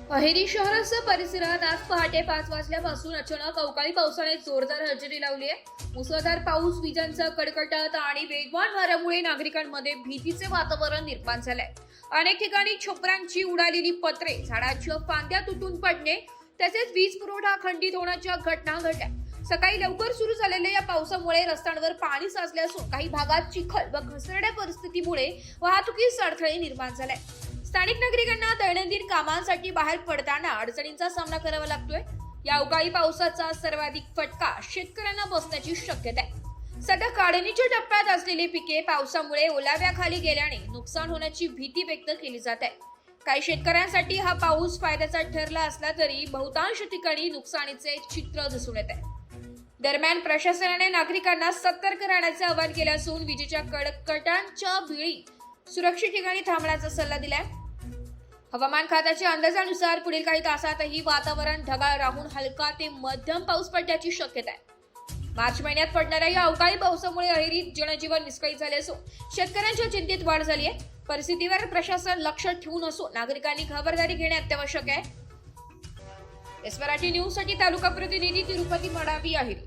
अहेरी शहरासह परिसरात आज पहाटे 5 वाजल्यापासून अचानक अवकाळी पावसाने जोरदार हजेरी लावली आहे। मुसळधार पाऊस, विजांचा कडकडाट आणि वेगवान वाऱ्यामुळे नागरिकांमध्ये भीतीचे वातावरण निर्माण झालंय। अनेक ठिकाणी छपरांची उडालेली पत्रे, झाडाच्या फांद्या तुटून पडणे तसेच वीज पुरवठा खंडित होण्याच्या घटना घडल्या। सकाळी लवकर सुरू झालेल्या या पावसामुळे रस्त्यांवर पाणी साचले असून काही भागात चिखल व घसरड्या परिस्थितीमुळे वाहतुकीस अडथळे निर्माण झाले। स्थानिक नागरिकांना दैनंदिन कामांसाठी बाहेर पडताना अडचणींचा सामना करावा लागतोय। या अवकाळी पावसाचा सर्वाधिक फटका शेतकऱ्यांना बसण्याची शक्यता आहे। सध्या काढणीच्या टप्प्यात असलेली पिके पावसामुळे ओलाव्याखाली गेल्याने नुकसान होण्याची भीती व्यक्त केली जात आहे। काही शेतकऱ्यांसाठी हा पाऊस फायद्याचा ठरला असला तरी बहुतांश ठिकाणी नुकसानीचे चित्र दिसून येत आहे। दरम्यान प्रशासनाने नागरिकांना सतर्क राहण्याचे आवाहन केले असून विजेच्या कडकडाटांच्या वेळी सुरक्षित ठिकाणी थांबण्याचा सल्ला दिलाय। हवामान खात्याच्या अंदाजानुसार पुढील काही तासातही वातावरण ढगाळ राहून हलका ते मध्यम पाऊस पडण्याची शक्यता आहे। मार्च महिन्यात पडणाऱ्या या अवकाळी पावसामुळे अहेरीत जनजीवन विस्कळीत झाले असून शेतकऱ्यांच्या चिंतेत वाढ झाली आहे। परिस्थितीवर प्रशासन लक्ष ठेवून असून नागरिकांनी खबरदारी घेणे अत्यावश्यक आहे। एस मराठी न्यूज साठी तालुका प्रतिनिधी तिरुपती मडावी अहेरी।